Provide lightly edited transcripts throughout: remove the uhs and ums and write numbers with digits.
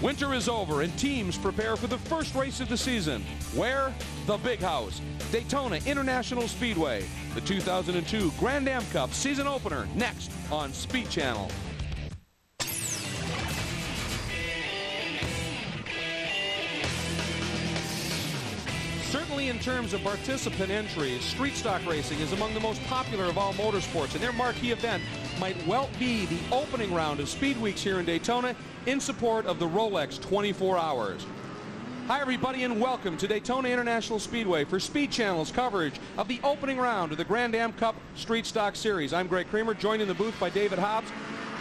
Winter is over and teams prepare for the first race of the season. Where? The Big House, Daytona International Speedway. The 2002 Grand Am Cup season opener next on Speed Channel. Certainly in terms of participant entries, street stock racing is among the most popular of all motorsports, and their marquee event might well be the opening round of Speed Weeks here in Daytona in support of the Rolex 24 Hours. Hi everybody and welcome to Daytona International Speedway for Speed Channel's coverage of the opening round of the Grand Am Cup Street Stock Series. I'm Greg Kramer, joined in the booth by David Hobbs.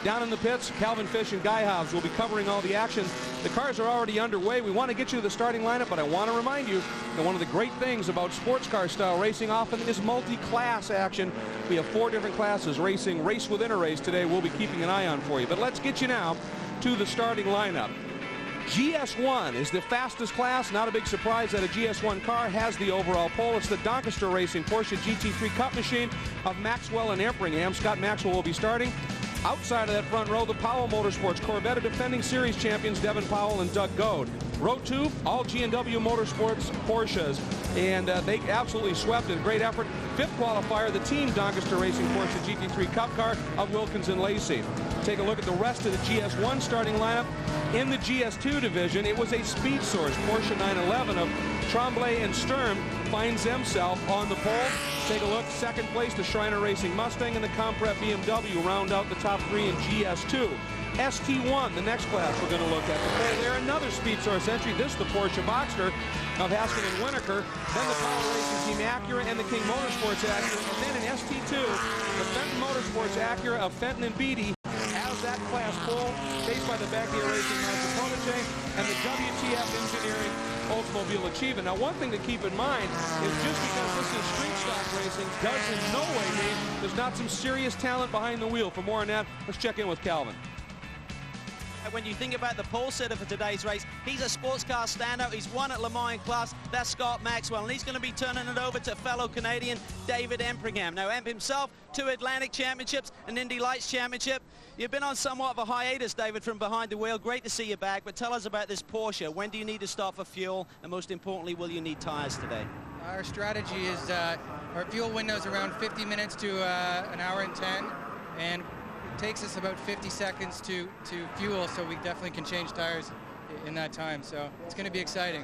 Down in the pits, Calvin Fish and Guy Hobbs will be covering all the action. The cars are already underway. We want to get you to the starting lineup, but I want to remind you that one of the great things about sports car style racing often is multi-class action. We have 4 different classes racing race within a race today. We'll be keeping an eye on for you. But let's get you now to the starting lineup. GS1 is the fastest class. Not a big surprise that a GS1 car has the overall pole. It's the Doncaster Racing Porsche GT3 Cup machine of Maxwell and Empringham. Scott Maxwell will be starting. Outside of that front row, the Powell Motorsports Corvette of defending series champions Devin Powell and Doug Goad. Row 2, all G&W Motorsports Porsches, and they absolutely swept in great effort. 5th qualifier, the Team Doncaster Racing Porsche GT3 Cup car of Wilkins and Lacey. Take a look at the rest of the GS1 starting lineup. In the GS2 division, it was a Speed Source Porsche 911 of Tremblay and Sturm finds himself on the pole. Take a look, second place, the Shriner Racing Mustang and the Comprep BMW round out the top 3 in GS2. ST1, the next class we're going to look at. The pole there, another Speed Source entry. This, the Porsche Boxster of Haskin and Winokur. Then the Power Racing Team Acura and the King Motorsports Acura. And then in ST2, the Fenton Motorsports Acura of Fenton and Beatty has that class pole, faced by the Baglia Racing Mazda Protege and the WTF Engineering Oldsmobile Achievement. Now, one thing to keep in mind is just because this is street stock racing does in no way mean there's not some serious talent behind the wheel. For more on that, let's check in with Calvin. When you think about the pole sitter for today's race, he's a sports car standout. He's won at Le Mans class. That's Scott Maxwell, and he's going to be turning it over to fellow Canadian David Empringham. Now, Emp himself, 2 Atlantic Championships, an Indy Lights Championship. You've been on somewhat of a hiatus, David, from behind the wheel. Great to see you back, but tell us about this Porsche. When do you need to stop for fuel, and most importantly, will you need tires today? Our strategy is our fuel window is around 50 minutes to an hour and 10, and it takes us about 50 seconds to fuel, so we definitely can change tires in that time. So it's going to be exciting.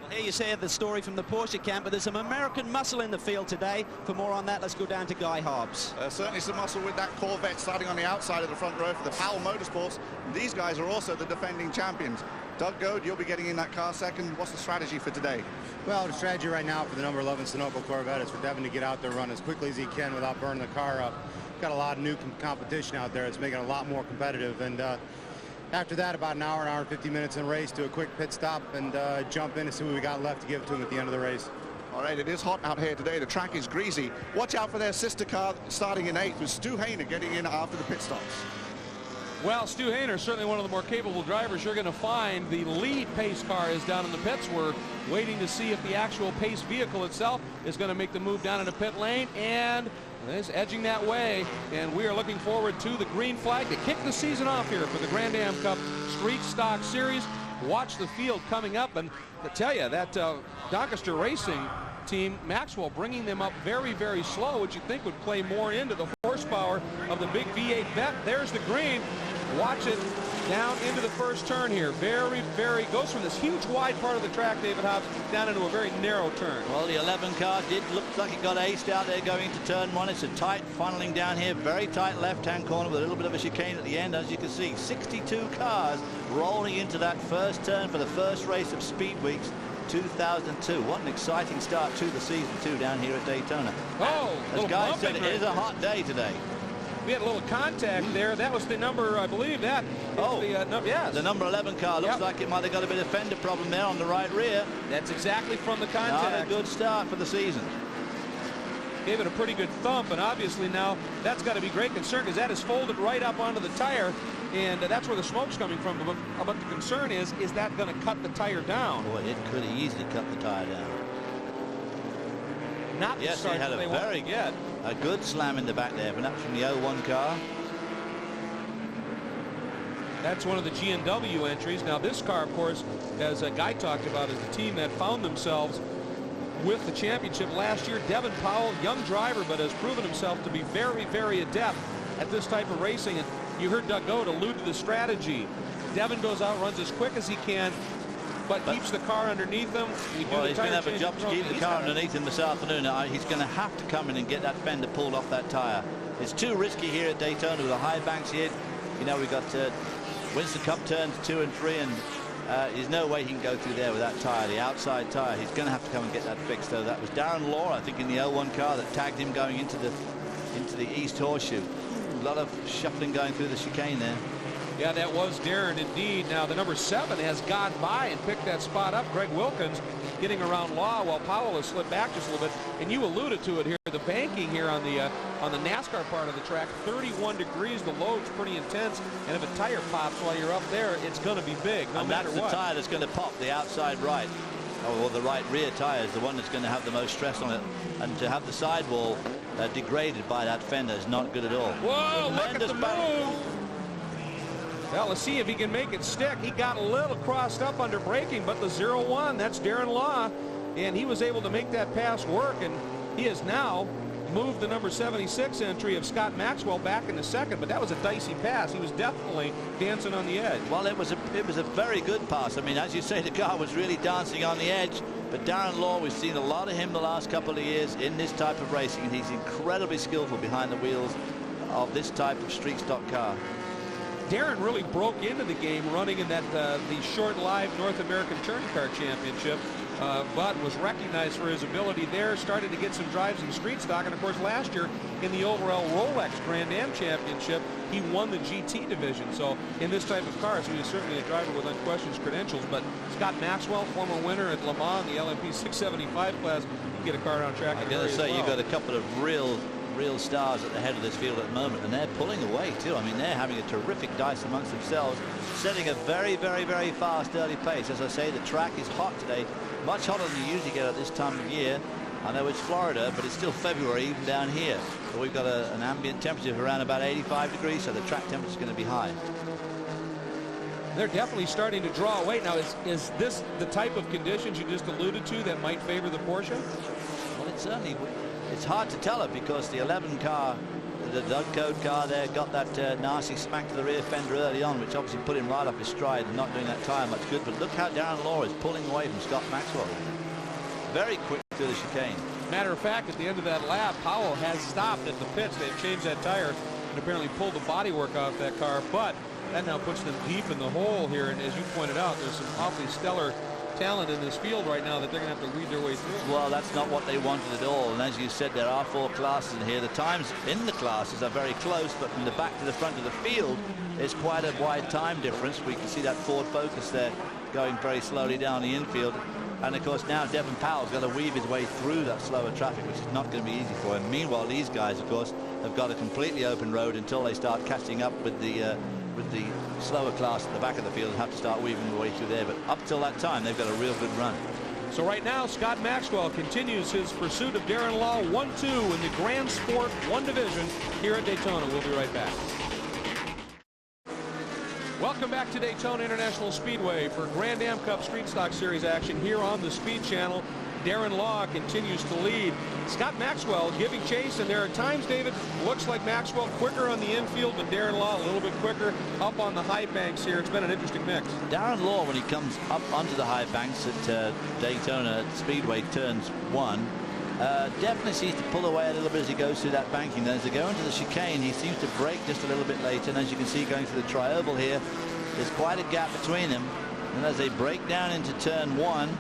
Well, here you say the story from the Porsche camp, but there's some American muscle in the field today. For more on that, let's go down to Guy Hobbs. Certainly some muscle with that Corvette starting on the outside of the front row for the Powell Motorsports. These guys are also the defending champions. Doug Goad, you'll be getting in that car second. What's the strategy for today? Well, the strategy right now for the number 11 Sunoco Corvette is for Devin to get out there, run as quickly as he can without burning the car up. Got a lot of new competition out there. It's making it a lot more competitive. And after that, about an hour and 50 minutes in race, do a quick pit stop and jump in and see what we got left to give to him at the end of the race. All right, it is hot out here today. The track is greasy. Watch out for their sister car starting in 8th with Stu Hayner getting in after the pit stops. Well, Stu Hayner, certainly one of the more capable drivers you're going to find. The lead pace car is down in the pits. We're waiting to see if the actual pace vehicle itself is going to make the move down in the pit lane, and it's edging that way, and we are looking forward to the green flag to kick the season off here for the Grand Am Cup Street Stock Series. Watch the field coming up, and to tell you that Doncaster Racing Team, Maxwell bringing them up very, very slow, which you think would play more into the horsepower of the big V8 vet. There's the green. Watch it down into the first turn here. Very, very, goes from this huge wide part of the track, David Hobbs, down into a very narrow turn. Well, the 11 car did look like it got aced out there going into turn 1. It's a tight funneling down here, very tight left-hand corner with a little bit of a chicane at the end. As you can see, 62 cars rolling into that first turn for the first race of Speed Weeks 2002. What an exciting start to the season, too, down here at Daytona. Oh, as Guy said, it is a hot day today. We had a little contact there. That was the number, I believe, that. Oh, yes. The number 11 car looks like it might have got a bit of fender problem there on the right rear. That's exactly from the contact. Not a good start for the season. Gave it a pretty good thump, and obviously now that's got to be great concern because that is folded right up onto the tire, and that's where the smoke's coming from. But the concern is that going to cut the tire down? Boy, it could easily cut the tire down. Not the yes, start he had they want to get. A good slam in the back there, but that's from the 01 car. That's one of the G&W entries. Now this car, of course, as a guy talked about, is the team that found themselves with the championship last year. Devin Powell, young driver, but has proven himself to be very, very adept at this type of racing. And you heard Doug Goad allude to the strategy. Devin goes out, runs as quick as he can, but keeps the car underneath him. Well, he's going to have a job to keep the car underneath him this afternoon. He's going to have to come in and get that fender pulled off that tire. It's too risky here at Daytona with the high banks here. You know, we've got Winston Cup turns 2 and 3, and there's no way he can go through there with that tire, the outside tire. He's going to have to come and get that fixed, though. That was Darren Law, I think, in the 01 car that tagged him going into the East Horseshoe. A lot of shuffling going through the chicane there. Yeah, that was Darren indeed. Now the number 7 has gone by and picked that spot up. Greg Wilkins getting around Law while Powell has slipped back just a little bit. And you alluded to it here. The banking here on the NASCAR part of the track, 31 degrees. The load's pretty intense. And if a tire pops while you're up there, it's going to be big, no matter what. And that's the tire that's going to pop, the outside right. Or the right rear tire is the one that's going to have the most stress on it. And to have the sidewall degraded by that fender is not good at all. Whoa, look at the move. Well, let's see if he can make it stick. He got a little crossed up under braking, but the 0-1, that's Darren Law, and he was able to make that pass work, and he has now moved the number 76 entry of Scott Maxwell back into second, but that was a dicey pass. He was definitely dancing on the edge. Well, it was a very good pass. I mean, as you say, the car was really dancing on the edge, but Darren Law, we've seen a lot of him the last couple of years in this type of racing, and he's incredibly skillful behind the wheels of this type of street stock car. Darren really broke into the game running in that the short-lived North American Touring Car Championship, but was recognized for his ability there, started to get some drives in street stock, and of course last year in the overall Rolex Grand Am Championship, he won the GT division. So in this type of car, so he's certainly a driver with unquestioned credentials. But Scott Maxwell, former winner at Le Mans, the LMP 675 class, you can get a car on track. I'm going to say you've got a couple of real stars at the head of this field at the moment, and they're pulling away too. I mean, they're having a terrific dice amongst themselves, setting a very, very, very fast early pace. As I say, the track is hot today, much hotter than you usually get at this time of year. I know it's Florida, but it's still February even down here. So we've got an ambient temperature of around about 85 degrees, so the track temperature is going to be high. They're definitely starting to draw away. Now, is this the type of conditions you just alluded to that might favor the Porsche? Well, it's hard to tell it because the 11 car, the Doug Goad car there, got that nasty smack to the rear fender early on, which obviously put him right off his stride and not doing that tire much good. But look how Darren Law is pulling away from Scott Maxwell. Very quick through the chicane. Matter of fact, at the end of that lap, Powell has stopped at the pits. They've changed that tire and apparently pulled the bodywork off that car, but that now puts them deep in the hole here. And as you pointed out, there's some awfully stellar talent in this field right now that they're going to have to weed their way through. Well, that's not what they wanted at all. And as you said, there are 4 classes in here. The times in the classes are very close, but from the back to the front of the field, there's quite a wide time difference. We can see that Ford Focus there going very slowly down the infield. And of course, now Devin Powell's got to weave his way through that slower traffic, which is not going to be easy for him. Meanwhile, these guys, of course, have got a completely open road until they start catching up with the slower class at the back of the field and have to start weaving their way through there. But up till that time, they've got a real good run. So right now, Scott Maxwell continues his pursuit of Darren Law, 1-2 in the Grand Sport 1 division here at Daytona. We'll be right back. Welcome back to Daytona International Speedway for Grand Am Cup Street Stock Series action here on the Speed Channel. Darren Law continues to lead. Scott Maxwell giving chase, and there are times, David, looks like Maxwell quicker on the infield, but Darren Law a little bit quicker up on the high banks here. It's been an interesting mix. Darren Law, when he comes up onto the high banks at Daytona Speedway turns 1, definitely seems to pull away a little bit as he goes through that banking. Then as they go into the chicane, he seems to brake just a little bit later, and as you can see going through the tri-oval here, there's quite a gap between them. And as they break down into turn 1,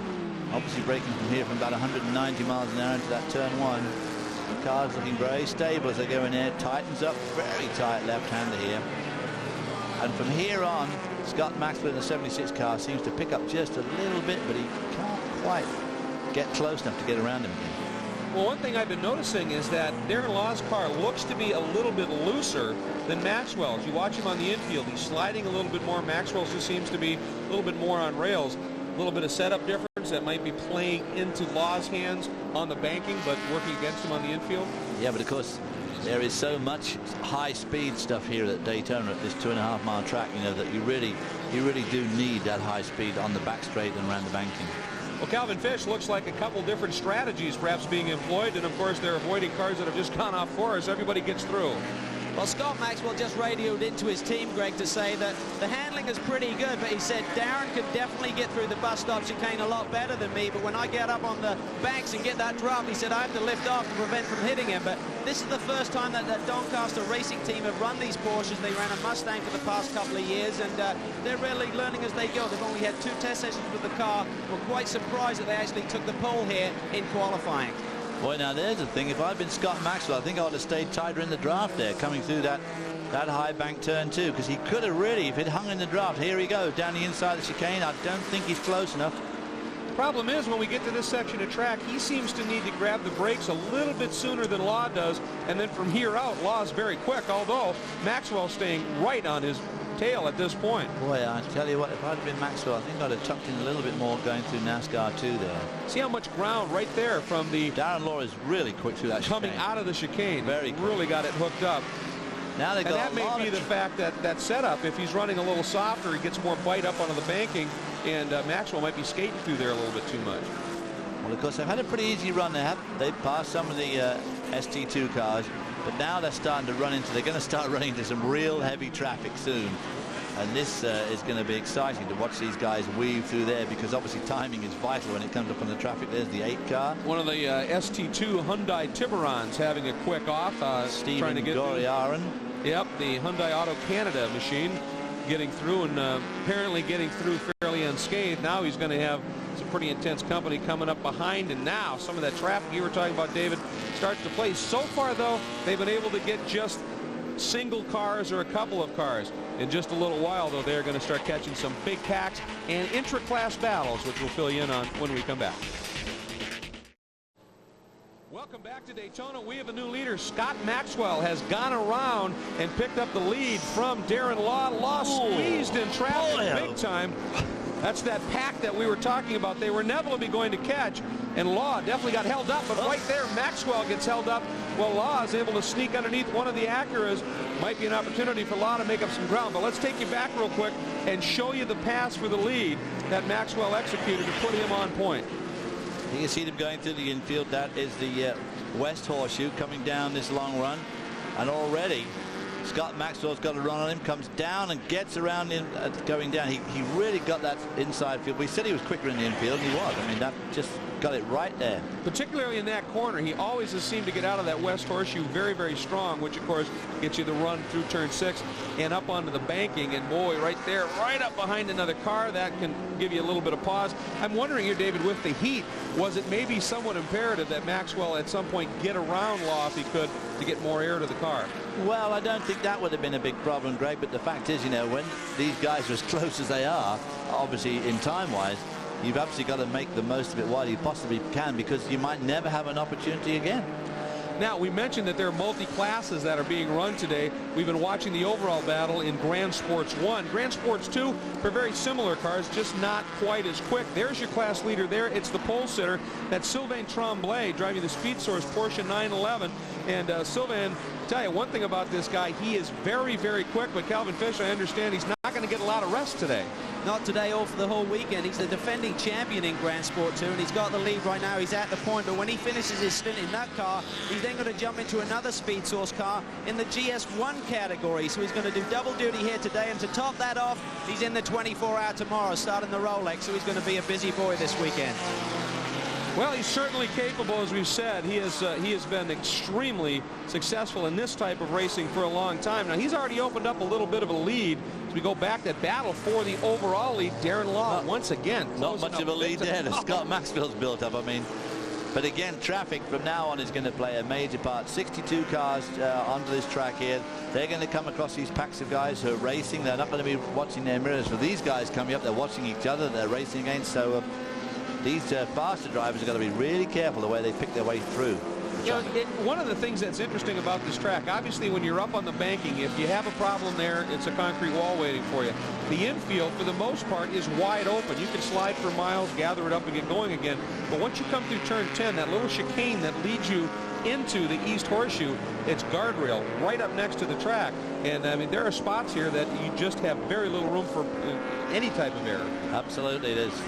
obviously braking from here from about 190 miles an hour into that turn 1. The car's looking very stable as they go in there. Tightens up, very tight left-hander here. And from here on, Scott Maxwell in the 76 car seems to pick up just a little bit, but he can't quite get close enough to get around him again. Well, one thing I've been noticing is that Darren Law's car looks to be a little bit looser than Maxwell's. You watch him on the infield, he's sliding a little bit more. Maxwell's just seems to be a little bit more on rails. A little bit of setup difference that might be playing into Law's hands on the banking, but working against him on the infield. Yeah, but of course, There is so much high-speed stuff here at Daytona at this 2.5-mile track, you know, that you really do need that high speed on the back straight and around the banking. Well, Calvin Fish looks like a couple different strategies perhaps being employed, and of course they're avoiding cars that have just gone off course. Everybody gets through. Well, Scott Maxwell just radioed into his team, Greg, to say that the handling is pretty good, but he said Darren could definitely get through the bus stop chicane a lot better than me, but when I get up on the banks and get that drop, he said I have to lift off to prevent from hitting him. But this is the first time that Doncaster racing team have run these Porsches. They ran a Mustang for the past couple of years, and they're really learning as they go. They've only had 2 test sessions with the car. We're quite surprised that they actually took the pole here in qualifying. Boy, now there's the thing. If I'd been Scott Maxwell, I think I would have stayed tighter in the draft there, coming through that high bank turn too, because he could have really, if it hung in the draft. Here he goes down the inside of the chicane. I don't think he's close enough. Problem is, when we get to this section of track, he seems to need to grab the brakes a little bit sooner than Law does, and then from here out, Law's very quick, although Maxwell's staying right on his tail at this point. Boy, I tell you what, if I'd have been Maxwell, I think I'd have tucked in a little bit more going through NASCAR 2 there. See how much ground right there from the... Darren Law is really quick through that coming chicane. out of the chicane. Very quick. Really got it hooked up. Now they got and that may be the fact that that setup, if he's running a little softer, he gets more bite up onto the banking, and Maxwell might be skating through there a little bit too much. Well, of course, they've had a pretty easy run. They've passed some of the ST2 cars, but now they're starting to run into, they're going to start running into some real heavy traffic soon. And this is going to be exciting to watch these guys weave through there, because obviously timing is vital when it comes up on the traffic. There's the 8 car. One of the ST2 Hyundai Tiburons having a quick off. Stephen trying to get Goriaran. Yep, the Hyundai Auto Canada machine getting through, and apparently getting through fairly unscathed. Now he's going to have some pretty intense company coming up behind, and now some of that traffic you were talking about, David, starts to play. So far, though, they've been able to get just single cars or a couple of cars. In just a little while, though, they're going to start catching some big packs and intra-class battles, which we'll fill you in on when we come back. Welcome back to Daytona. We have a new leader. Scott Maxwell has gone around and picked up the lead from Darren Law. Law squeezed in traffic big time. That's that pack that we were talking about. They were inevitably going to catch, and Law definitely got held up, but right there, Maxwell gets held up. Well, Law is able to sneak underneath one of the Acuras. Might be an opportunity for Law to make up some ground, but let's take you back real quick and show you the pass for the lead that Maxwell executed to put him on point. You can see them going through the infield. That is the West Horseshoe coming down this long run, and already Scott Maxwell's got a run on him, comes down and gets around in going down. He really got that inside field. We said he was quicker in the infield, and he was. I mean, that just got it right there. Particularly in that corner, he always has seemed to get out of that West Horseshoe very, very strong, which of course gets you the run through turn 6 and up onto the banking. And boy, right there, right up behind another car, that can give you a little bit of pause. I'm wondering here, David, with the heat, was it maybe somewhat imperative that Maxwell at some point get around Law if he could to get more air to the car? Well, I don't think that would have been a big problem, Greg, but the fact is, you know, when these guys are as close as they are, obviously in time-wise, you've absolutely got to make the most of it while you possibly can, because you might never have an opportunity again. Now, we mentioned that there are multi-classes that are being run today. We've been watching the overall battle in Grand Sports 1. Grand Sports 2 for very similar cars, just not quite as quick. There's your class leader there. It's the pole sitter. That's Sylvain Tremblay driving the Speed Source Porsche 911. And Sylvain, tell you one thing about this guy, he is very, very quick. But Calvin Fish, I understand he's not going to get a lot of rest today. Not today or for the whole weekend. He's the defending champion in Grand Sport 2, and he's got the lead right now. He's at the point, but when he finishes his stint in that car, he's then going to jump into another Speed Source car in the GS1 category. So he's going to do double duty here today, and to top that off, he's in the 24-hour tomorrow, starting the Rolex, so he's going to be a busy boy this weekend. Well, he's certainly capable, as we've said. He has been extremely successful in this type of racing for a long time. Now, he's already opened up a little bit of a lead as we go back to battle for the overall lead. Darren Law, once again, not much of a lead there that Scott Maxwell's built up. I mean, but again, traffic from now on is going to play a major part. 62 cars onto this track here. They're going to come across these packs of guys who are racing. They're not going to be watching their mirrors. For these guys coming up, they're watching each other. They're racing against. So these faster drivers are going to be really careful the way they pick their way through. You know, one of the things that's interesting about this track, obviously when you're up on the banking, if you have a problem there, it's a concrete wall waiting for you. The infield, for the most part, is wide open. You can slide for miles, gather it up, and get going again. But once you come through turn 10, that little chicane that leads you into the East Horseshoe, it's guardrail right up next to the track. And I mean, there are spots here that you just have very little room for any type of error. Absolutely, there's,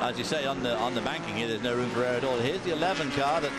as you say, on the banking here, there's no room for error at all. Here's the 11 car that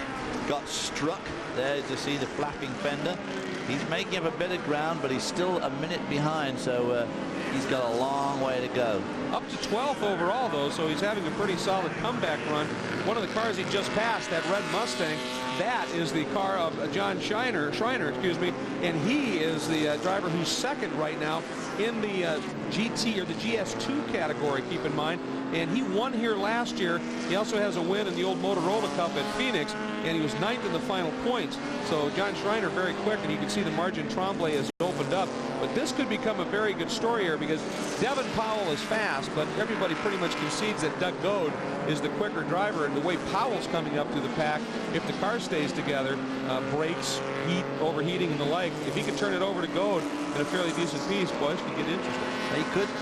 got struck. There you see the flapping fender. He's making up a bit of ground, but he's still a minute behind, so he's got a long way to go. Up to 12th overall, though, so he's having a pretty solid comeback run. One of the cars he just passed, that red Mustang, that is the car of John Schreiner, excuse me, and he is the driver who's second right now in the GT or the GS2 category, keep in mind. And he won here last year. He also has a win in the old Motorola Cup at Phoenix, and he was 9th in the final points. So John Schreiner very quick, and you can see the margin tremble has opened up. But this could become a very good story here because Devin Powell is fast, but everybody pretty much concedes that Doug Goad is the quicker driver. And the way Powell's coming up through the pack, if the car stays together, brakes, heat, overheating, and the like, if he could turn it over to Goad in a fairly decent piece, boys, could get interesting.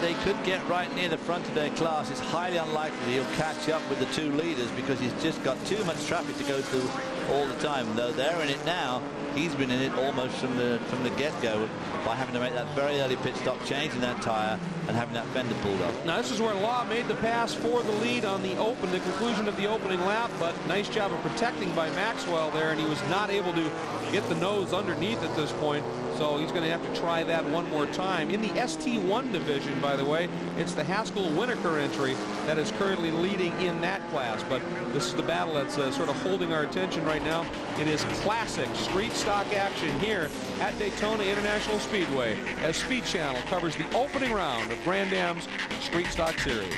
They could get right near the front of their class. It's highly unlikely he'll catch up with the two leaders because he's just got too much traffic to go through all the time. Though they're in it now, he's been in it almost from the get-go by having to make that very early pit stop, changing that tire, and having that fender pulled off. Now this is where Law made the pass for the lead on the conclusion of the opening lap, but nice job of protecting by Maxwell there, and he was not able to get the nose underneath at this point. So he's going to have to try that one more time. In the ST1 division, by the way, it's the Haskell-Winokur entry that is currently leading in that class. But this is the battle that's sort of holding our attention right now. It is classic street stock action here at Daytona International Speedway as Speed Channel covers the opening round of Grand Am's Street Stock Series.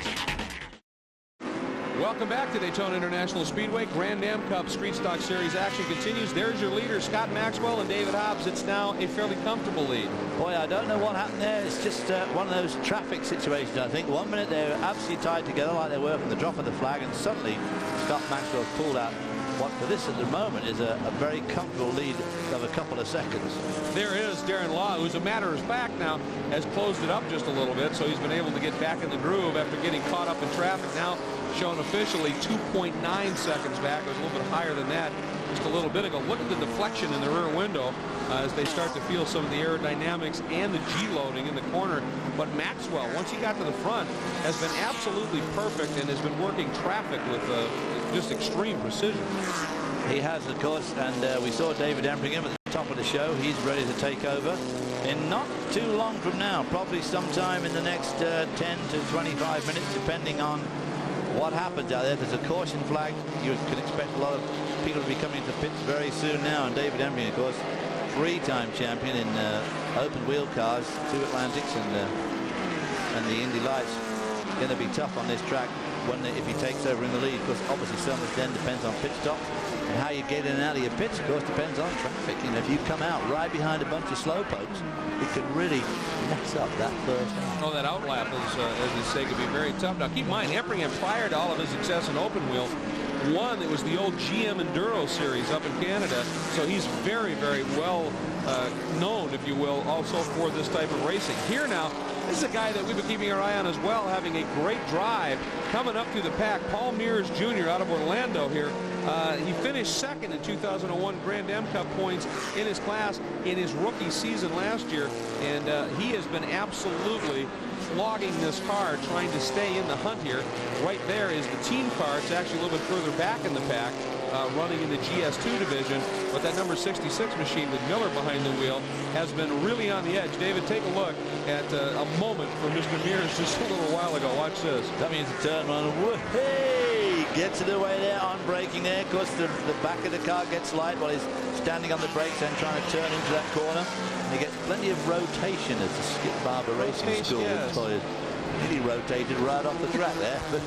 Welcome back to Daytona International Speedway. Grand Am Cup Street Stock Series action continues. There's your leaders, Scott Maxwell and David Hobbs. It's now a fairly comfortable lead. Boy, I don't know what happened there. It's just one of those traffic situations, I think. 1 minute they were absolutely tied together like they were from the drop of the flag, and suddenly Scott Maxwell pulled out what for this at the moment is a very comfortable lead of a couple of seconds. There is Darren Law, who's a matter of fact now, has closed it up just a little bit, so he's been able to get back in the groove after getting caught up in traffic. Now shown officially 2.9 seconds back. It was a little bit higher than that just a little bit ago. Look at the deflection in the rear window as they start to feel some of the aerodynamics and the G-loading in the corner. But Maxwell, once he got to the front, has been absolutely perfect and has been working traffic with just extreme precision. He has, of course, and we saw David Empringham at the top of the show. He's ready to take over in not too long from now, probably sometime in the next 10 to 25 minutes, depending on what happens out there. There's a caution flag. You can expect a lot of people to be coming into pits very soon now. And David Empringham, of course, 3-time champion in open wheel cars, 2 Atlantics and the Indy Lights. Going to be tough on this track if he takes over in the lead, because obviously so much then depends on pit stops, and how you get in and out of your pits, of course, depends on traffic. You know, if you come out right behind a bunch of slow pokes, it could really mess up that first lap. Oh, that outlap is, as you say, could be very tough. Now, keep in mind, Empringham, prior to all of his success in open wheel, won, it was the old GM Enduro Series up in Canada, so he's very, very well known, if you will, also for this type of racing. Here now, this is a guy that we've been keeping our eye on as well, having a great drive coming up through the pack. Paul Mears Jr. out of Orlando here. He finished second in 2001 Grand Am Cup points in his class in his rookie season last year, and he has been absolutely flogging this car, trying to stay in the hunt here. Right there is the team car. It's actually a little bit further back in the pack, running in the GS2 division, but that number 66 machine with Miller behind the wheel has been really on the edge. David, take a look at a moment for Mr. Mears just a little while ago. Watch this. That means a turn on. Hey, gets it away there on braking there. Of course, the back of the car gets light while he's standing on the brakes and trying to turn into that corner. And he gets plenty of rotation as the Skip Barber Racing School employers. Nearly rotated right off the track there, but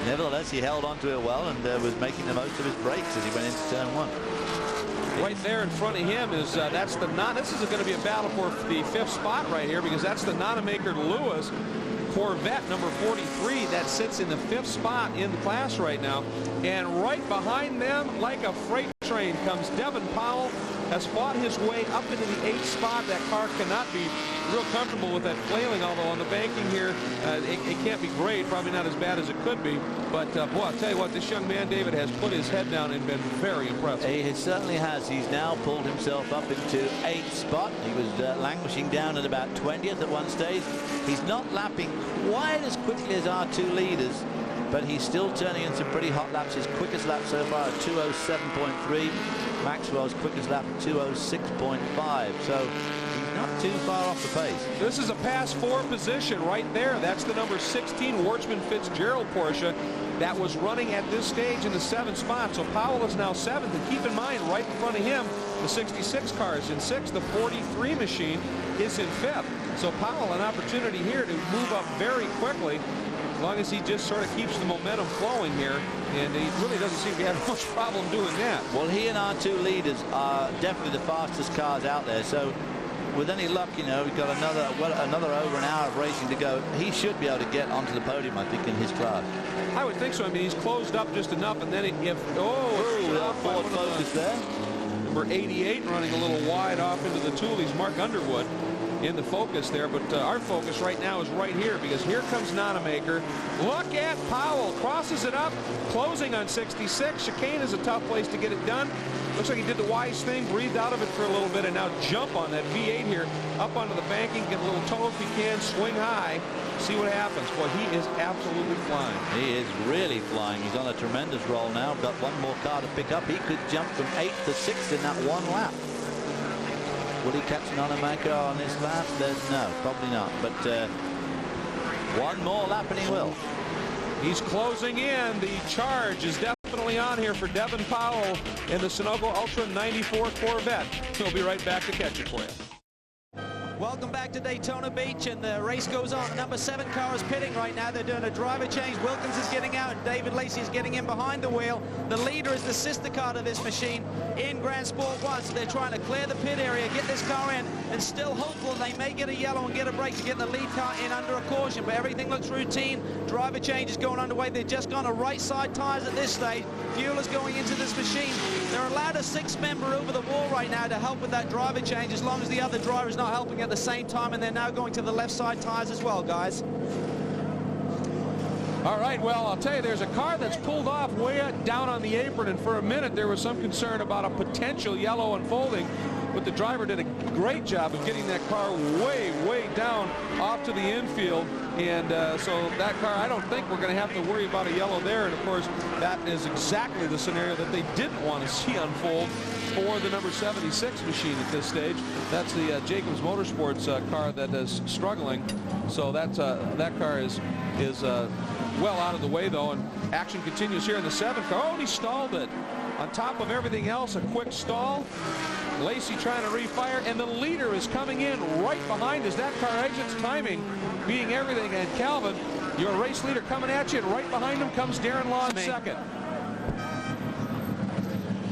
nevertheless, he held onto it well and was making the most of his brakes as he went into turn 1. Right there in front of him is that's the this is going to be a battle for the 5th spot right here, because that's the Nonamaker Lewis Corvette number 43 that sits in the 5th spot in the class right now. And right behind them, like a freight train, comes Devin Powell has fought his way up into the 8th spot. That car cannot be real comfortable with that flailing, although on the banking here, it can't be great, probably not as bad as it could be. But, boy, I'll tell you what, this young man, David, has put his head down and been very impressive. He certainly has. He's now pulled himself up into 8th spot. He was languishing down at about 20th at one stage. He's not lapping quite as quickly as our two leaders, but he's still turning in some pretty hot laps. His quickest lap so far at 2:07.3. Maxwell's quickest lap at 2:06.5. So he's not too far off the pace. This is a pass 4 position right there. That's the number 16 Warchman Fitzgerald Porsche that was running at this stage in the 7th spot. So Powell is now 7th, and keep in mind, right in front of him, the 66 car is in 6th. The 43 machine is in 5th. So Powell, an opportunity here to move up very quickly, as long as he just sort of keeps the momentum flowing here, and he really doesn't seem to have much problem doing that. Well, he and our two leaders are definitely the fastest cars out there. So with any luck, you know, we've got another over an hour of racing to go. He should be able to get onto the podium, I think, in his class. I would think so. I mean, he's closed up just enough, and then Ford Focus there. Number 88 running a little wide off into the Toolies, Mark Underwood in the Focus there, but our focus right now is right here, because here comes Nonamaker. Look at Powell, crosses it up, closing on 66. Chicane is a tough place to get it done. Looks like he did the wise thing, breathed out of it for a little bit, and now jump on that V8 here, up onto the banking, get a little toe if he can, swing high, see what happens. Boy, he is absolutely flying. He is really flying. He's on a tremendous roll now. Got one more car to pick up. He could jump from 8th to 6th in that one lap. Will he catch Nonamaker on this lap? No, probably not. But one more lap and he will. He's closing in. The charge is definitely on here for Devin Powell in the Sunoco Ultra 94 Corvette. He'll be right back to catch it for you. Welcome back to Daytona Beach, and the race goes on. The number 7 car is pitting right now. They're doing a driver change. Wilkins is getting out, and David Lacey is getting in behind the wheel. The leader is the sister car to this machine in Grand Sport 1, so they're trying to clear the pit area, get this car in, and still hopeful they may get a yellow and get a break to get the lead car in under a caution, but everything looks routine. Driver change is going underway. They've just gone to right side tires at this stage. Fuel is going into this machine. They're allowed a 6th member over the wall right now to help with that driver change, as long as the other driver is not helping at the same time, and they're now going to the left side tires as well, guys. All right, well, I'll tell you, there's a car that's pulled off way down on the apron, and for a minute there was some concern about a potential yellow unfolding, but the driver did a great job of getting that car way down off to the infield, and so that car, I don't think we're going to have to worry about a yellow there, and of course that is exactly the scenario that they didn't want to see unfold for the number 76 machine at this stage. That's the Jacobs Motorsports car that is struggling, so that's that car is well out of the way, though, and action continues here in the 7th car. Oh, and he stalled it. On top of everything else, a quick stall. Lacey trying to refire, and the leader is coming in right behind as that car exits, timing being everything. And Calvin, your race leader, coming at you, and right behind him comes Darren Law in 2nd.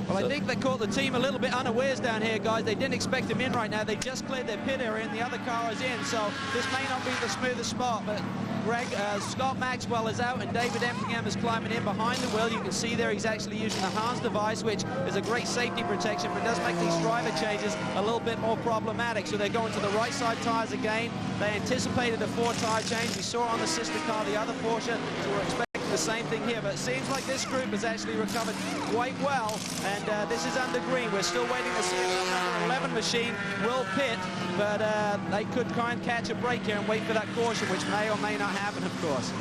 Well, I think they caught the team a little bit unawares down here, guys. They didn't expect him in right now. They just cleared their pit area, and the other car is in, so this may not be the smoothest spot, but Scott Maxwell is out, and David Empingham is climbing in behind the wheel. You can see there he's actually using the Hans device, which is a great safety protection, but it does make these driver changes a little bit more problematic. So they're going to the right side tires again. They anticipated a 4-tire change. We saw on the sister car the other Porsche, so we're expecting the same thing here, but it seems like this group has actually recovered quite well, and this is under green. We're still waiting to see if the number 11 machine will pit, but they could try and catch a break here and wait for that caution, which may or may not happen, of course.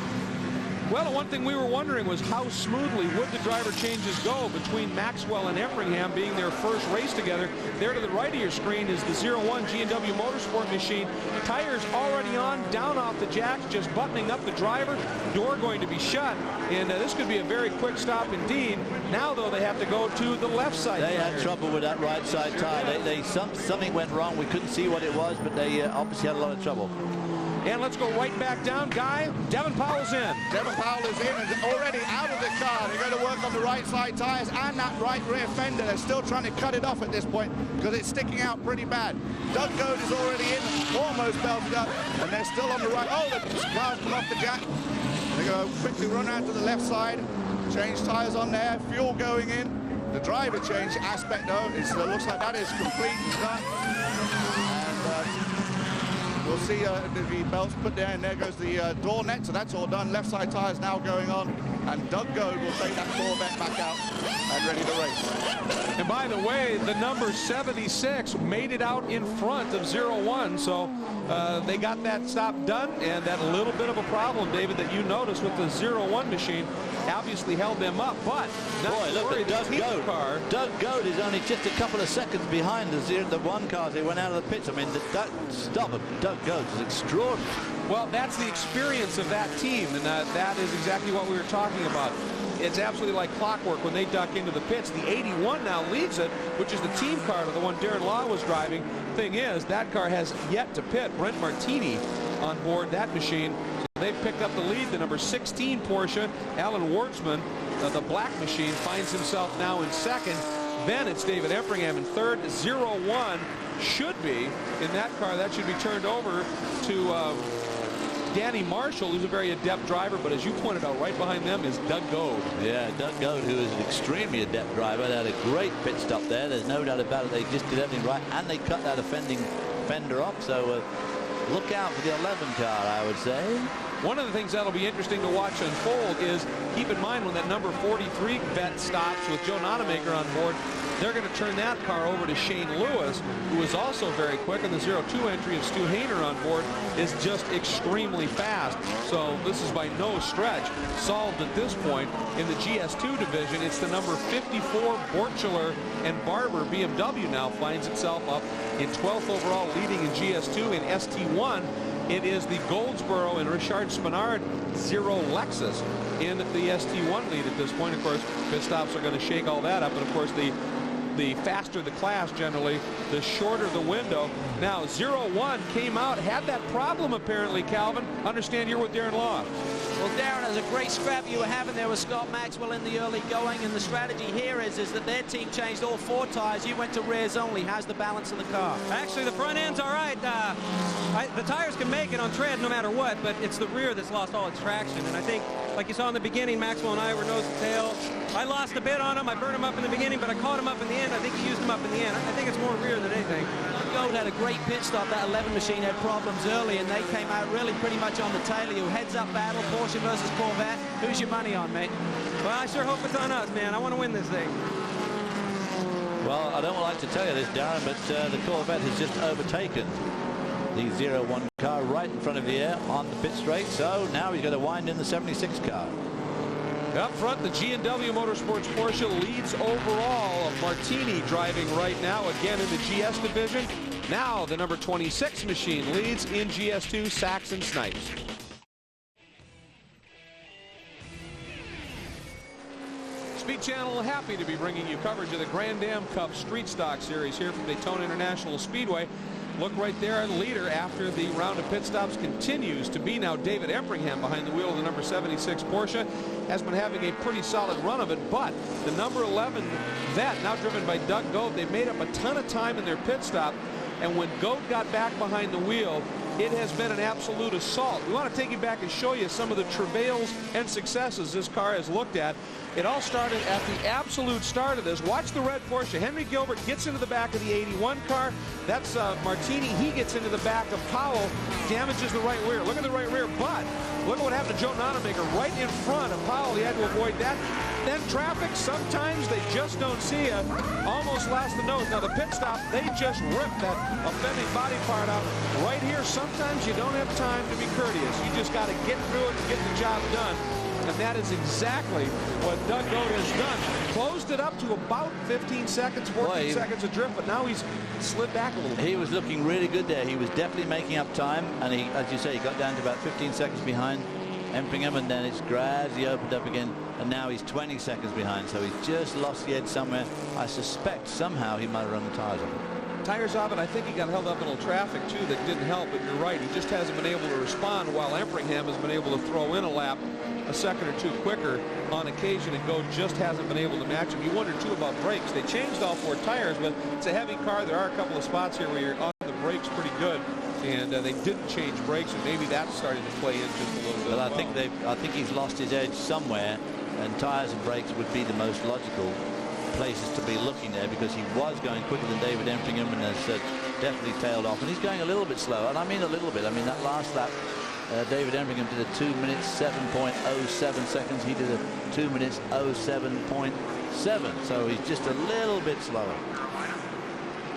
Well, the one thing we were wondering was how smoothly would the driver changes go between Maxwell and Empingham being their first race together. There to the right of your screen is the 01 G&W Motorsport machine. Tires already on, down off the jacks, just buttoning up the driver. Door going to be shut, and this could be a very quick stop indeed. Now, though, they have to go to the left side. They had trouble with that right side tire. Something went wrong. We couldn't see what it was, but they obviously had a lot of trouble. And let's go right back down, Guy. Devin Powell's in. Devin Powell is in and already out of the car. They're going to work on the right side tires and that right rear fender. They're still trying to cut it off at this point because it's sticking out pretty bad. Doug Goad is already in, almost belted up, and they're still on the right. Oh, the car's come off the jack. They're going to quickly run out to the left side, change tires on there, fuel going in. The driver change aspect, though, looks like that is complete and done. And we'll see the belts put there, and there goes the door net, so that's all done. Left side tires now going on, and Doug Goad will take that Corvette back out and ready to race. And by the way, the number 76 made it out in front of 01, so they got that stop done, and that little bit of a problem, David, that you noticed with the 01 machine obviously held them up, but boy, look at Doug Goad. Doug Goad is only just a couple of seconds behind the one car. They went out of the pits. I mean, that stop of Doug Goad is extraordinary. Well, that's the experience of that team, and that is exactly what we were talking about. It's absolutely like clockwork when they duck into the pits. The 81 now leads it, which is the team car to the one Darren Law was driving. Thing is, that car has yet to pit. Brent Martini on board that machine. So they've picked up the lead. The number 16 Porsche, Alan Wartzman, the black machine, finds himself now in second. Then it's David Empringham in third. 01 should be in that car. That should be turned over to Danny Marshall, who's a very adept driver, but as you pointed out, right behind them is Doug Goad. Yeah, Doug Goad, who is an extremely adept driver. They had a great pit stop there. There's no doubt about it. They just did everything right, and they cut that offending fender off. So look out for the 11 car, I would say. One of the things that'll be interesting to watch unfold is keep in mind when that number 43 vet stops with Joe Nonamaker on board, they're going to turn that car over to Shane Lewis, who is also very quick, and the 02 entry of Stu Hayner on board is just extremely fast. So this is by no stretch solved at this point. In the GS2 division, it's the number 54 Borchler and Barber BMW now finds itself up in 12th overall, leading in GS2. In ST1, it is the Goldsboro and Richard Spinard 0 Lexus in the ST1 lead at this point. Of course, pit stops are going to shake all that up, and of course the faster the class generally, the shorter the window. Now 01 came out, had that problem apparently, Calvin. Understand you're with Darren Law. Well, Darren, it was a great scrap you were having there with Scott Maxwell in the early going, and the strategy here is that their team changed all 4 tires. You went to rears only. How's the balance of the car? Actually, the front end's all right. The tires can make it on tread no matter what, but it's the rear that's lost all its traction. And I think, like you saw in the beginning, Maxwell and I were nose to tail. I lost a bit on him. I burned him up in the beginning, but I caught him up in the end. I think he used him up in the end. I think it's more rear than anything. Gold had a great pit stop. That 11 machine had problems early, and they came out really pretty much on the tail of you. Heads-up battle, Porsche versus Corvette. Who's your money on, mate? Well, I sure hope it's on us, man. I want to win this thing. Well, I don't like to tell you this, Darren, but the Corvette has just overtaken the 01 car right in front of the air on the pit straight. So now he's going to wind in the 76 car. Up front, the G&W Motorsports Porsche leads overall. Martini driving right now, again in the GS division. Now the number 26 machine leads in GS2, Saxon Snipes. Speed Channel happy to be bringing you coverage of the Grand Am Cup Street Stock Series here from Daytona International Speedway. Look right there, leader after the round of pit stops continues to be now David Empringham behind the wheel of the number 76 Porsche. Has been having a pretty solid run of it, but the number 11 vet, now driven by Doug Goad, they've made up a ton of time in their pit stop, and when Goad got back behind the wheel, it has been an absolute assault. We want to take you back and show you some of the travails and successes this car has looked at. It all started at the absolute start of this. Watch the red Porsche. Henry Gilbert gets into the back of the 81 car. That's Martini. He gets into the back of Powell, damages the right rear. Look at the right rear, but look at what happened to Joe Nonamaker right in front of Powell. He had to avoid that. Then traffic, sometimes they just don't see you. Almost lost the nose. Now the pit stop, they just ripped that offending body part out. Right here, sometimes you don't have time to be courteous. You just got to get through it and get the job done. And that is exactly what Doug Goad has done. Closed it up to about 15 seconds, 14 seconds adrift, but now he's slid back a little bit. He was looking really good there. He was definitely making up time, and he, as you say, he got down to about 15 seconds behind Empringham, and then it's gradually opened up again, and now he's 20 seconds behind, so he's just lost the edge somewhere. I suspect somehow he might have run the tires off it. Tires off it. I think he got held up in a little traffic too that didn't help, but you're right, he just hasn't been able to respond, while Empringham has been able to throw in a lap a second or two quicker on occasion, and Goad just hasn't been able to match him. You wonder too about brakes. They changed all 4 tires, but it's a heavy car. There are a couple of spots here where you're on the brakes pretty good, and they didn't change brakes, and maybe that's starting to play in just a little bit. But I think he's lost his edge somewhere, and tires and brakes would be the most logical places to be looking there, because he was going quicker than David Empingham and has definitely tailed off, and he's going a little bit slower, and I mean a little bit. I mean, that last lap, David Empingham did a 2 minutes 7.07 seconds. He did a 2 minutes 07.7, so he's just a little bit slower.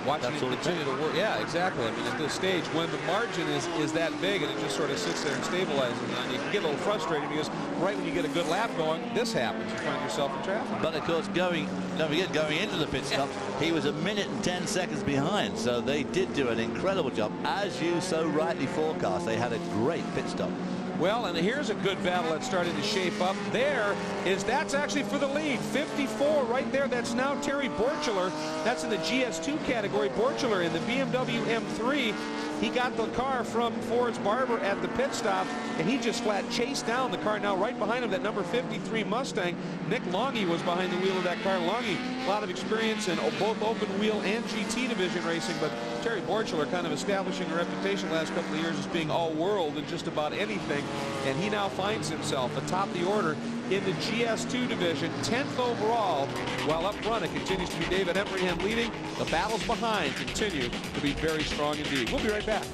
Watching him continue to work. Yeah, exactly. I mean, at this stage, when the margin is that big and it just sort of sits there and stabilizes, and you can get a little frustrated because right when you get a good lap going, this happens. You find yourself in traffic. But of course, don't forget, going into the pit stop, he was 1 minute and 10 seconds behind. So they did do an incredible job, as you so rightly forecast. They had a great pit stop. Well, and here's a good battle that's starting to shape up. That's actually for the lead. 54 right there. That's now Terry Borchler. That's in the GS2 category. Borchler in the BMW M3. He got the car from Ford's Barber at the pit stop, and he just flat chased down the car. Now right behind him, that number 53 Mustang. Nick Longy was behind the wheel of that car. Longy, a lot of experience in both open wheel and GT division racing, but Terry Borchler kind of establishing a reputation the last couple of years as being all world in just about anything, and he now finds himself atop the order in the GS2 division, 10th overall, while up front it continues to be David Empingham leading. The battles behind continue to be very strong indeed. We'll be right back.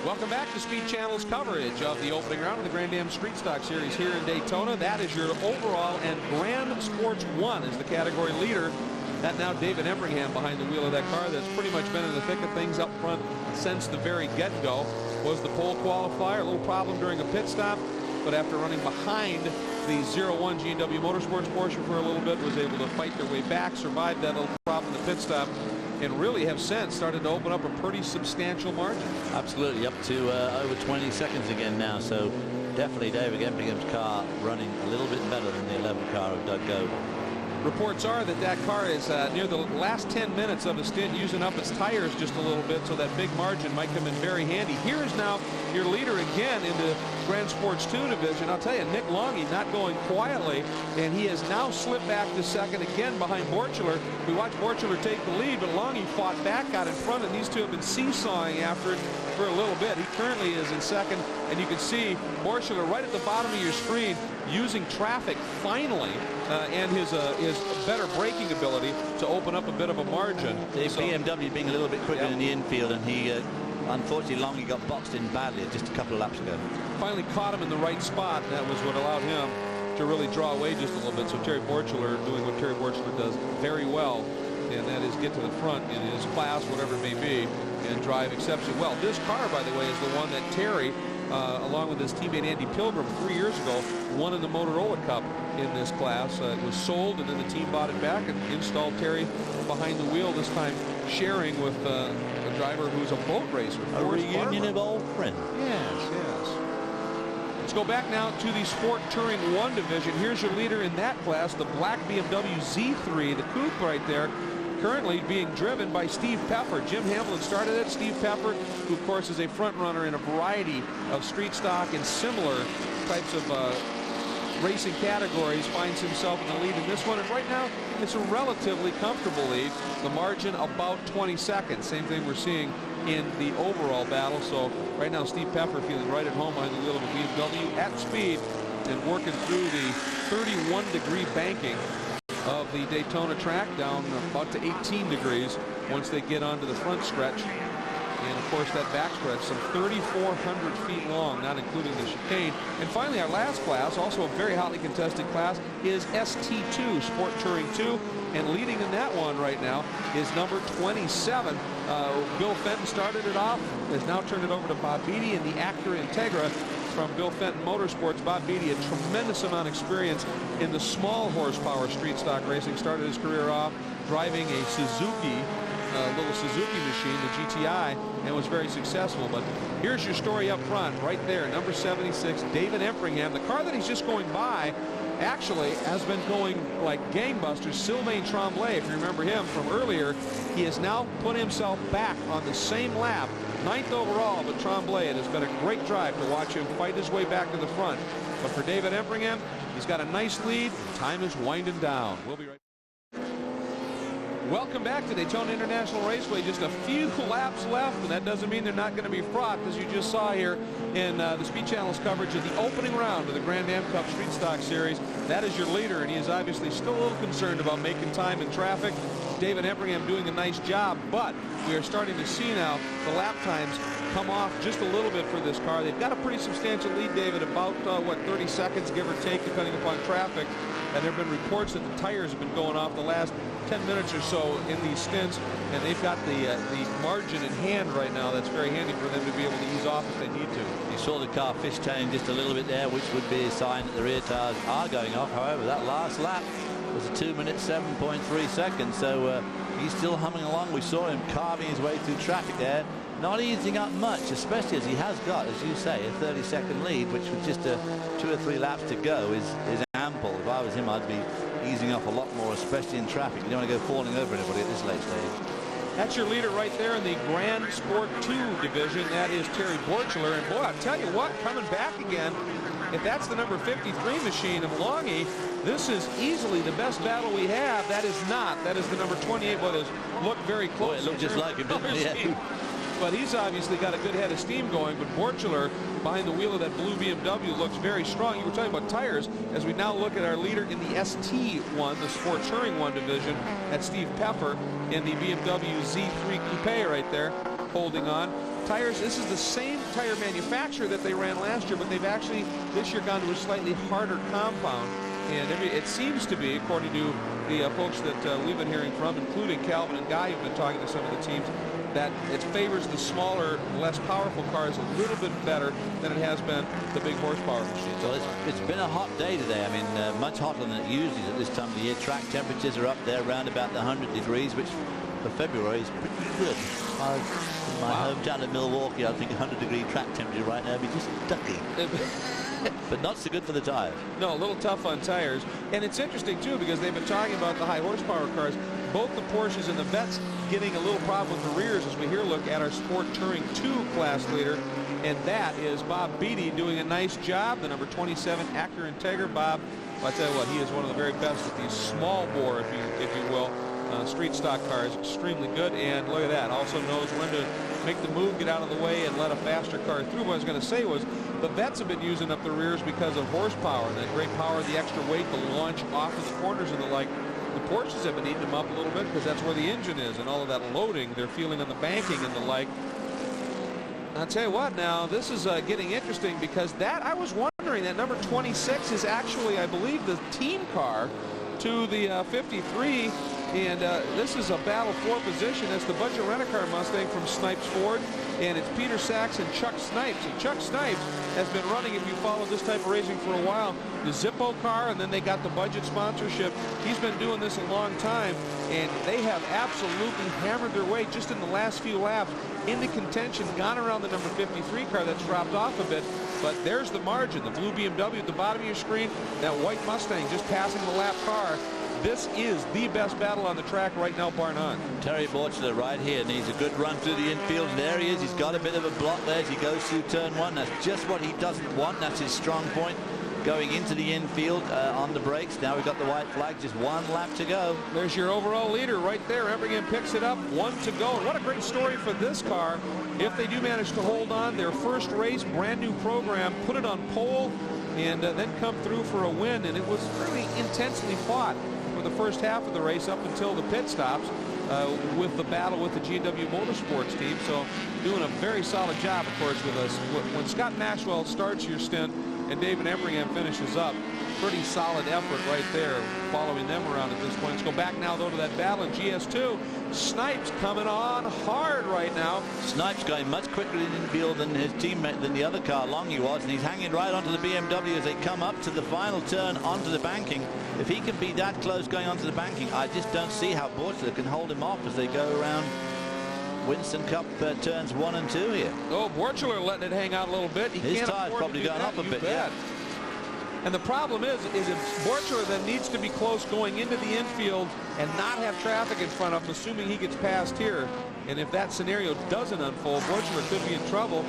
Welcome back to Speed Channel's coverage of the opening round of the Grand Am Street Stock Series here in Daytona. That is your overall, and Grand Sports 1 is the category leader. That now David Empingham behind the wheel of that car that's pretty much been in the thick of things up front since the very get-go. Was the pole qualifier, a little problem during a pit stop, but after running behind the 01 G&W Motorsports Porsche for a little bit, was able to fight their way back, survived that little problem in the pit stop, and really have since started to open up a pretty substantial margin. Absolutely, up to over 20 seconds again now, so definitely David Empingham's car running a little bit better than the 11 car of Doug Gove. Reports are that car is near the last 10 minutes of the stint, using up its tires just a little bit, so that big margin might come in very handy. Here is now your leader again in the Grand Sports 2 division. I'll tell you, Nick Longy not going quietly, and he has now slipped back to second again behind Borchler. We watched Borchler take the lead, but Longy fought back, got in front, and these two have been seesawing after it for a little bit. He currently is in second, and you can see Borchler right at the bottom of your screen using traffic finally, and his better braking ability to open up a bit of a margin. The BMW being a little bit quicker in the infield, and he unfortunately Longy got boxed in badly just a couple of laps ago. Finally caught him in the right spot. That was what allowed him to really draw away just a little bit. So Terry Borchler doing what Terry Borchler does very well, and that is get to the front in his class, whatever it may be, and drive exceptionally well. This car, by the way, is the one that Terry, along with his teammate Andy Pilgrim 3 years ago, won in the Motorola Cup in this class. It was sold, and then the team bought it back and installed Terry behind the wheel, this time sharing with a driver who's a boat racer. A reunion of old friends. Yes. Let's go back now to the Sport Touring 1 division. Here's your leader in that class, the black BMW Z3, the coupe right there, currently being driven by Steve Pepper. Jim Hamlin started it. Steve Pepper, who of course is a front runner in a variety of street stock and similar types of racing categories, finds himself in the lead in this one, and right now it's a relatively comfortable lead. The margin about 20 seconds. Same thing we're seeing in the overall battle. So right now Steve Pepper feeling right at home behind the wheel of a BMW at speed and working through the 31-degree banking of the Daytona track, down about to 18 degrees once they get onto the front stretch. And of course that back stretch, some 3,400 feet long, not including the chicane. And finally, our last class, also a very hotly contested class, is ST2, Sport Touring 2. And leading in that one right now is number 27. Bill Fenton started it off, has now turned it over to Bob Beatty in the Acura Integra from Bill Fenton Motorsports. Bob Beatty, a tremendous amount of experience in the small horsepower street stock racing. Started his career off driving a Suzuki, little Suzuki machine, the GTI, and was very successful. But here's your story up front, right there, number 76, David Empingham. The car that he's just going by actually has been going like gangbusters. Sylvain Tremblay, if you remember him from earlier, he has now put himself back on the same lap, 9th overall, but Tremblay, it has been a great drive to watch him fight his way back to the front. But for David Empingham, he's got a nice lead. Time is winding down. We'll be right back. Welcome back to Daytona International Raceway. Just a few laps left, and that doesn't mean they're not going to be fraught, as you just saw here in the Speed Channel's coverage of the opening round of the Grand Am Cup Street Stock Series. That is your leader, and he is obviously still a little concerned about making time in traffic. David Empringham doing a nice job, but we are starting to see now the lap times come off just a little bit for this car. They've got a pretty substantial lead, David, about, 30 seconds, give or take, depending upon traffic. And there have been reports that the tires have been going off the last 10 minutes or so in these stints, and they've got the margin in hand right now. That's very handy for them to be able to ease off if they need to. You saw the car fishtailing just a little bit there, which would be a sign that the rear tires are going off. However, that last lap was a 2 minute 7.3 seconds, so he's still humming along. We saw him carving his way through traffic there, not easing up much, especially as he has got, as you say, a 30-second lead, which with just 2 or 3 laps to go is ample. If I was him, I'd be easing off a lot more, especially in traffic. You don't want to go falling over anybody at this late stage. That's your leader right there in the Grand Sport 2 division. That is Terry Borchler. And boy, I'll tell you what, coming back again, if that's the number 53 machine of Longy, this is easily the best battle we have. That is not. That is the number 28. But it looked very close. Boy, it looked just like him, didn't it? Yeah. But he's obviously got a good head of steam going. But Borchler, behind the wheel of that blue BMW, looks very strong. You were talking about tires. As we now look at our leader in the ST1, the Sport Touring 1 division, that's Steve Peffer in the BMW Z3 Coupe right there, holding on. Tires, this is the same tire manufacturer that they ran last year, but they've actually this year gone to a slightly harder compound. And it seems to be, according to the folks that we've been hearing from, including Calvin and Guy, who've been talking to some of the teams, that it favors the smaller, less powerful cars a little bit better than it has been the big horsepower machines. So it's been a hot day today. I mean, much hotter than it usually is at this time of the year. Track temperatures are up there around about the 100 degrees, which for February is pretty good. In my hometown of Milwaukee, I think 100-degree track temperature right now would be just ducky. But not so good for the tires. No, a little tough on tires. And it's interesting, too, because they've been talking about the high horsepower cars. Both the Porsches and the Vets getting a little problem with the rears as we here look at our Sport Touring 2 class leader. And that is Bob Beatty doing a nice job. The number 27 Acura Integra. Bob, I tell you what, he is one of the very best with these small bore, if you will, street stock cars. Extremely good. And look at that. Also knows when to make the move, get out of the way, and let a faster car through. What I was going to say was the Vets have been using up the rears because of horsepower, the great power, the extra weight, the launch off of the corners and the like. The Porsches have been eating them up a little bit because that's where the engine is, and all of that loading they're feeling on the banking and the like. I'll tell you what, now this is getting interesting because that I was wondering that number 26 is actually, I believe, the team car to the 53. And this is a battle for position. It's the budget rent-a-car Mustang from Snipes Ford, and it's Peter Sachs and Chuck Snipes. And Chuck Snipes has been running, if you follow this type of racing for a while, the Zippo car, and then they got the budget sponsorship. He's been doing this a long time, and they have absolutely hammered their way just in the last few laps into contention, gone around the number 53 car that's dropped off a bit. But there's the margin, the blue BMW at the bottom of your screen, that white Mustang just passing the lap car. This is the best battle on the track right now, bar none. Terry Borchler right here needs a good run through the infield. There he is. He's got a bit of a block there as he goes through turn one. That's just what he doesn't want. That's his strong point. Going into the infield on the brakes. Now we've got the white flag. Just one lap to go. There's your overall leader right there. Empringham picks it up. 1 to go. And what a great story for this car. If they do manage to hold on, their first race, brand new program, put it on pole, and then come through for a win. And it was really intensely fought for the first half of the race up until the pit stops with the battle with the GW Motorsports team. So doing a very solid job, of course, with us. When Scott Maxwell starts your stint and David Empringham finishes up, pretty solid effort right there following them around at this point. Let's go back now, though, to that battle in GS2. Snipes coming on hard right now. Snipes going much quicker in the infield than his teammate, than the other car, Longy was, and he's hanging right onto the BMW as they come up to the final turn onto the banking. If he can be that close going onto the banking, I just don't see how Borchler can hold him off as they go around Winston Cup turns 1 and 2 here. Oh, Borchler letting it hang out a little bit. His tire's probably gone up a bit. Yeah. And the problem is if Borchler then needs to be close going into the infield and not have traffic in front of him, assuming he gets past here. And if that scenario doesn't unfold, Borchler could be in trouble.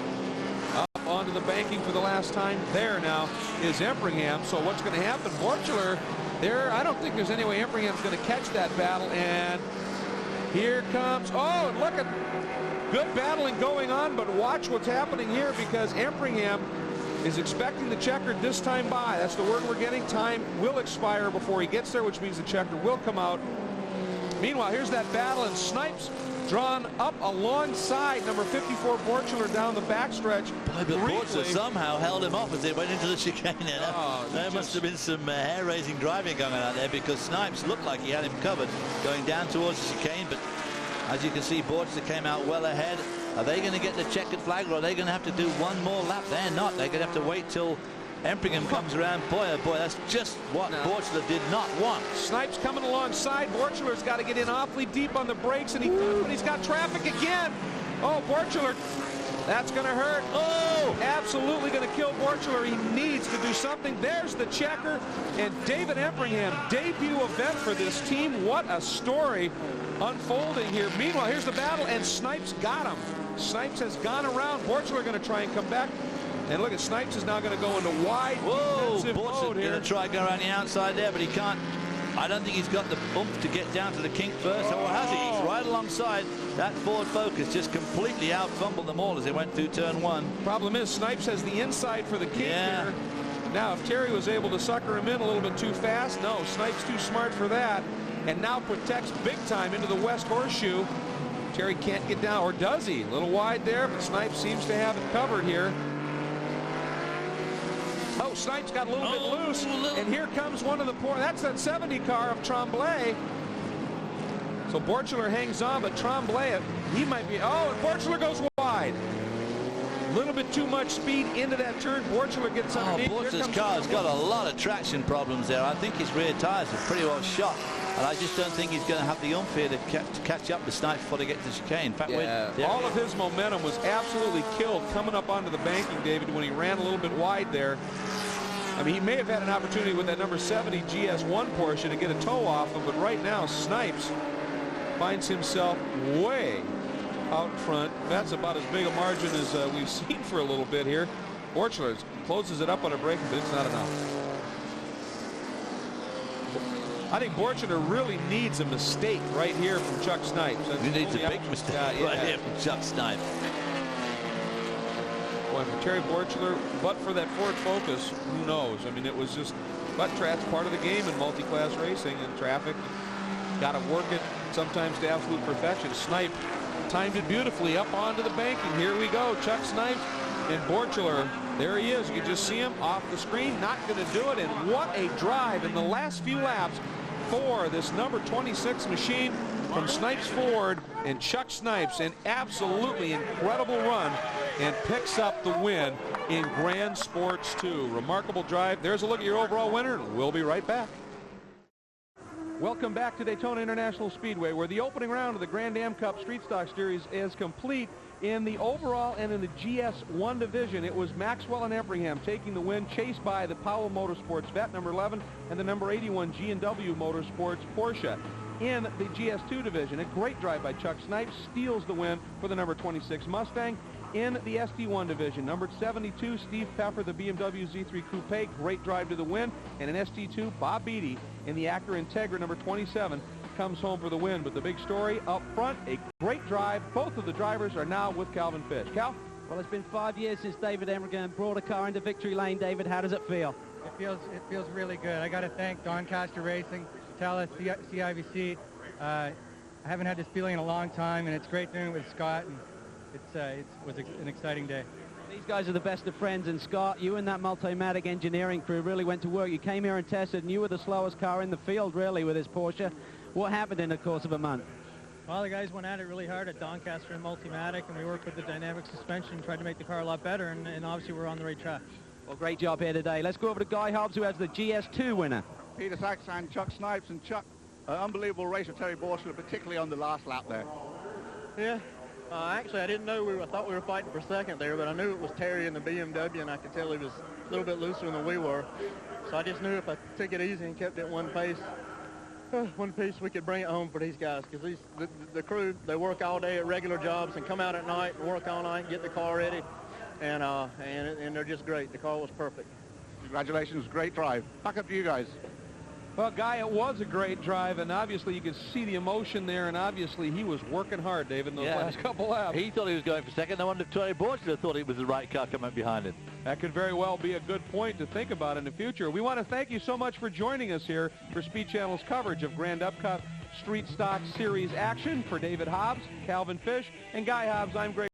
Up onto the banking for the last time. There now is Empringham. So what's going to happen? Borchler there, I don't think there's any way Empringham's going to catch that battle, and Here comes, oh, and look at good battling going on, but watch what's happening here because Empringham is expecting the checkered this time by. That's the word we're getting. Time will expire before he gets there, which means the checker will come out. Meanwhile, here's that battle, and Snipes drawn up alongside number 54 Borchler down the backstretch. Boy, but Borchler somehow held him off as they went into the chicane. There must have been some hair-raising driving going on out there because Snipes looked like he had him covered going down towards the chicane, but as you can see, Borchler came out well ahead. Are they going to get the checkered flag, or are they going to have to do one more lap? They're not. They're going to have to wait till Empringham comes around. Boy, oh boy, that's just what Borchler did not want. Snipes coming alongside. Borchler's got to get in awfully deep on the brakes, and he's got traffic again. Oh, Borchler, that's going to hurt. Oh, absolutely going to kill Borchler. He needs to do something. There's the checker, and David Empringham, debut event for this team. What a story unfolding here. Meanwhile, here's the battle, and Snipes got him. Snipes has gone around. Borchler going to try and come back. And look at Snipes is now going to go into wide defensive mode here. Going to try and go around the outside there, but he can't. I don't think he's got the oomph to get down to the kink first. Or has he? He's right alongside. That Ford Focus just completely out-fumbled them all as they went through turn one. Problem is, Snipes has the inside for the kink here. Now, if Terry was able to sucker him in a little bit too fast, no, Snipes too smart for that. And now protects big time into the West Horseshoe. Terry can't get down, or does he? A little wide there, but Snipes seems to have it covered here. Oh, Snipes got a little bit loose, and here comes one of the poor. That's that 70 car of Tremblay. So Borchler hangs on, but Tremblay, he might be. Oh, and Borchler goes wide. A little bit too much speed into that turn. Borchler gets underneath. Borchler's car's got a lot of traction problems there. I think his rear tires are pretty well shot. And I just don't think he's going to have the oomph here to catch up with Snipes before they get to the chicane. In fact, all of his momentum was absolutely killed coming up onto the banking, David, when he ran a little bit wide there. I mean, he may have had an opportunity with that number 70 GS1 Porsche to get a toe off him, but right now Snipes finds himself way out front. That's about as big a margin as we've seen for a little bit here. Borchler closes it up on a break, but it's not enough. I think Borchler really needs a mistake right here from Chuck Snipes. He needs a big mistake right here from Chuck Snipes. Boy, for Terry Borchler, but for that Ford Focus, who knows? I mean, it was just, but that's part of the game in multi-class racing and traffic. Got to work it sometimes to absolute perfection. Snipe timed it beautifully up onto the banking. Here we go. Chuck Snipes and Borchler. There he is. You can just see him off the screen. Not going to do it. And what a drive in the last few laps for this number 26 machine from Snipes Ford and Chuck Snipes. An absolutely incredible run, and picks up the win in Grand Sports 2. Remarkable drive. There's a look at your overall winner, and we'll be right back. Welcome back to Daytona International Speedway, where the opening round of the Grand Am Cup Street Stock Series is complete. In the overall and in the GS1 division, it was Maxwell and Empringham taking the win, chased by the Powell Motorsports vet, number 11, and the number 81 G&W Motorsports Porsche. In the GS2 division, a great drive by Chuck Snipes steals the win for the number 26 Mustang. In the ST1 division, number 72, Steve Pfeffer, the BMW Z3 Coupe, great drive to the win. And in ST2, Bob Beatty in the Acura Integra, number 27, comes home for the win. But the big story up front, a great drive. Both of the drivers are now with Calvin Fish. Cal? Well, it's been 5 years since David Empringham brought a car into victory lane. David, how does it feel? It feels really good. I got to thank Doncaster Racing, Tella, CIVC. I haven't had this feeling in a long time, and it's great doing it with Scott. And it was an exciting day. These guys are the best of friends, and Scott, you and that Multimatic engineering crew really went to work. You came here and tested, and you were the slowest car in the field, really, with this Porsche. What happened in the course of a month? Well, the guys went at it really hard at Doncaster and Multimatic, and we worked with the dynamic suspension, tried to make the car a lot better, and obviously we're on the right track. Well, great job here today. Let's go over to Guy Hobbs, who has the GS2 winner. Peter Sachs and Chuck Snipes, and Chuck, an unbelievable race of Terry Borchler, particularly on the last lap there. Yeah. Actually, I didn't know I thought we were fighting for second there, but I knew it was Terry in the BMW, and I could tell he was a little bit looser than we were. So I just knew if I took it easy and kept it one pace, we could bring it home for these guys, because the crew, they work all day at regular jobs and come out at night and work all night and get the car ready, and they're just great. The car was perfect. Congratulations, great drive. Back up to you guys. Well, Guy, it was a great drive, and obviously you could see the emotion there, and obviously he was working hard, David, in those last couple laps. He thought he was going for second. I wonder if Tony Borchler thought it was the right car coming behind him. That could very well be a good point to think about in the future. We want to thank you so much for joining us here for Speed Channel's coverage of Grand Epcot Street Stock Series action. For David Hobbs, Calvin Fish, and Guy Hobbs, I'm Greg